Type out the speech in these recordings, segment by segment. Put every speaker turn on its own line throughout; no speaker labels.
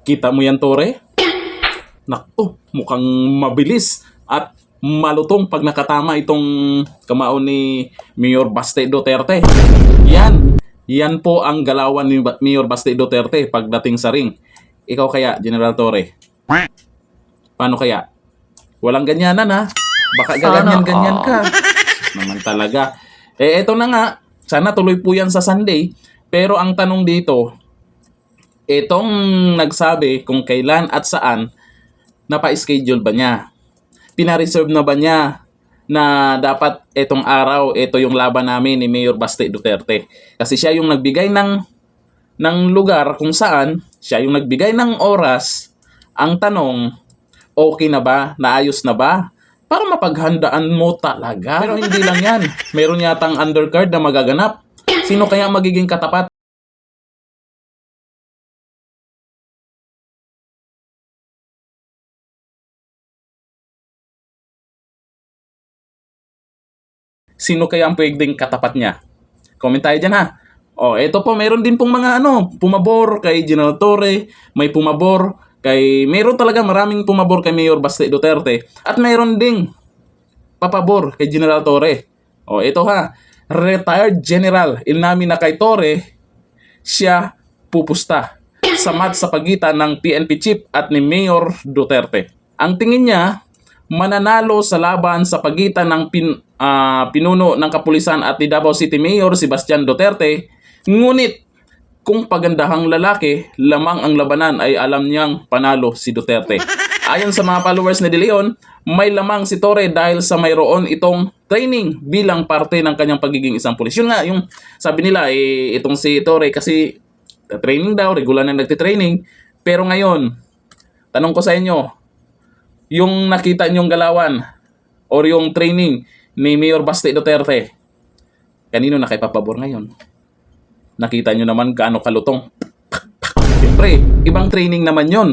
Kita mo yan, Tore? Naku, mukhang mabilis at malutong pag nakatama itong kamao ni Mayor Baste Duterte. Yan po ang galawan ni Mayor Baste Duterte pagdating sa ring. Ikaw kaya, General Torre? Paano kaya? Walang ganyanan ha? Baka gaganyan-ganyan ka. Sus naman talaga. Eto na nga. Sana tuloy po yan sa Sunday. Pero ang tanong dito, itong nagsabi kung kailan at saan, napa-schedule ba niya? Pina-reserve na ba niya na dapat itong araw, ito yung laban namin ni Mayor Baste Duterte? Kasi siya yung nagbigay ng lugar kung saan, siya yung nagbigay ng oras. Ang tanong, okay na ba? Naayos na ba? Para mapaghandaan mo talaga. Pero hindi lang yan. Meron yatang undercard na magaganap. Sino kaya magiging katapat? Sino kaya ang pwedeng katapat niya? Comment tayo dyan ha. Eto po, meron din pong mga pumabor kay General Torre, may pumabor meron talaga maraming pumabor kay Mayor Baste Duterte, at meron ding papabor kay General Torre. Ito ha, retired general, ilnamin na kay Torre, siya pupusta sa match sa pagitan ng PNP chief at ni Mayor Duterte. Ang tingin niya, mananalo sa laban sa pagitan ng pinuno ng kapulisan at ni Davao City Mayor Sebastian Duterte. Ngunit kung pagandahang lalaki lamang ang labanan ay alam niyang panalo si Duterte. Ayon sa mga followers ni De Leon, may lamang si Torre dahil sa mayroon itong training bilang parte ng kanyang pagiging isang pulis. Yun nga, yung sabi nila, itong si Torre kasi training daw, regular na nagtitraining. Pero ngayon, tanong ko sa inyo, yung nakita nyong galawan or yung training ni Mayor Baste Duterte, kanino na kay papabor ngayon? Nakita nyo naman gaano kalutong. Siyempre, ibang training naman yon.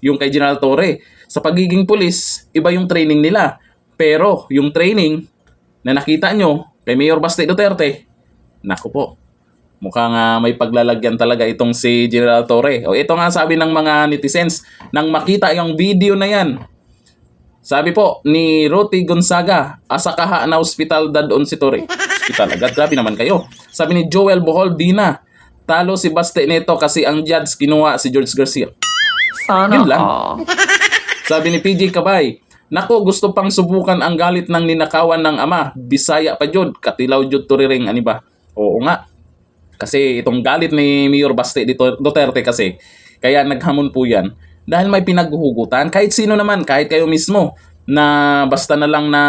Yung kay General Torre. Sa pagiging pulis, iba yung training nila. Pero yung training na nakita nyo kay Mayor Baste Duterte, naku po, mukhang may paglalagyan talaga itong si General Torre. Ito nga sabi ng mga netizens nang makita yung video na yan. Sabi po ni Roti Gonzaga, asa kaha na hospital dadon si Torre. Hospital agad, grabe naman kayo. Sabi ni Joel Bohol Dina, talo si Baste neto kasi ang judge kinuha si George Garcia.
Sana
Yun lang.
all.
Sabi ni PJ Kabay, nako gusto pang subukan ang galit ng ninakawan ng ama. Bisaya pa jud, katilaw jud turiring ani ba? Oo nga. Kasi itong galit ni Mayor Baste Duterte kasi, kaya naghamon po yan. Dahil may pinaghuhugutan, kahit sino naman, kahit kayo mismo, na basta na lang na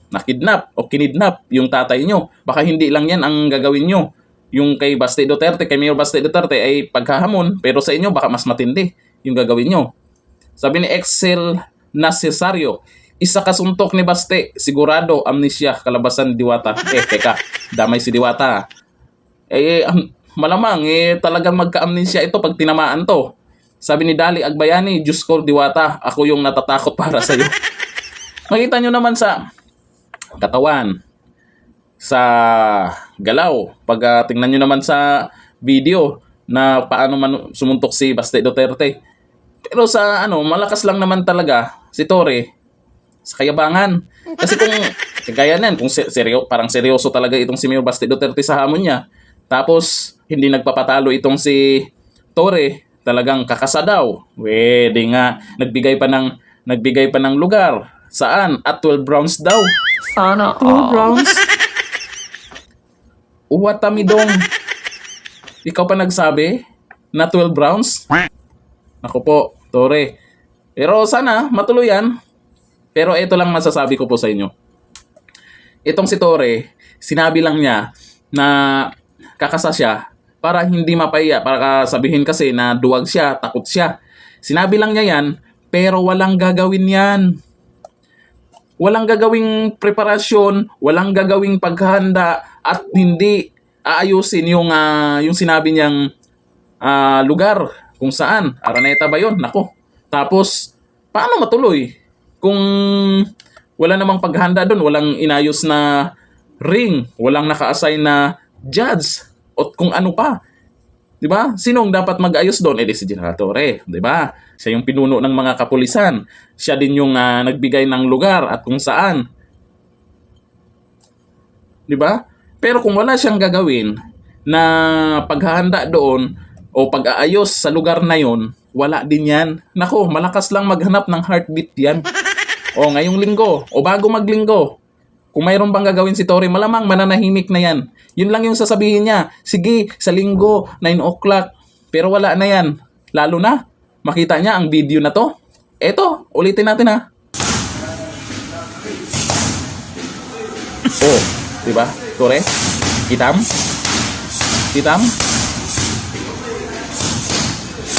nakidnap o kinidnap yung tatay nyo. Baka hindi lang yan ang gagawin nyo. Yung kay Baste Duterte, kay Mayor Baste Duterte ay paghahamon, pero sa inyo baka mas matindi yung gagawin nyo. Sabi ni Excel Nacesario, isa kasuntok ni Baste, sigurado amnesia, kalabasan Diwata. Teka, damay si Diwata. Malamang, talagang magka-amnesia ito pag tinamaan to. Sabi ni Dali Agbayani, Diyos ko Diwata, ako yung natatakot para sa'yo. Makita nyo naman sa katawan, sa galaw, pag tingnan nyo naman sa video na paano man sumuntok si Baste Duterte. Pero sa malakas lang naman talaga si Torre sa kayabangan. Kasi kung kagaya nan, kung parang seryoso talaga itong si Mayor Baste Duterte sa hamon niya, tapos hindi nagpapatalo itong si Torre, talagang kakasa daw. Pwede nga nagbigay pa ng lugar. Saan? At 12 rounds daw.
Sana
12
all.
rounds? Uwatamidong. Ikaw pa nagsabi na 12 rounds? Ako po, Torre. Pero sana matuloy yan. Pero ito lang masasabi ko po sa inyo. Itong si Torre, sinabi lang niya na kakasa siya para hindi mapaya, para sabihin kasi na duwag siya, takot siya. Sinabi lang niya yan, pero walang gagawin yan. Walang gagawing preparasyon, walang gagawing paghahanda, at hindi aayusin yung sinabi niyang lugar kung saan. Araneta ba yun? Nako. Tapos, paano matuloy? Kung wala namang paghahanda doon, walang inayos na ring, walang naka-assign na judge, o kung ano pa. 'Di ba? Sinong dapat mag-ayos doon? Si General Torre, 'di ba? Siya yung pinuno ng mga kapulisan. Siya din yung nagbigay ng lugar at kung saan. 'Di ba? Pero kung wala siyang gagawin na paghahanda doon o pag-aayos sa lugar na yon, wala din yan. Nako, malakas lang maghanap ng heartbeat yan. O ngayong linggo, o bago maglinggo, kung mayroon bang gagawin si Torre, malamang mananahimik na yan. Yun lang yung sasabihin niya. Sige, sa linggo, 9 o'clock. Pero wala na yan. Lalo na, makita niya ang video na to. Eto, ulitin natin ha. Oh, diba? Torre? Kitam? Kitam?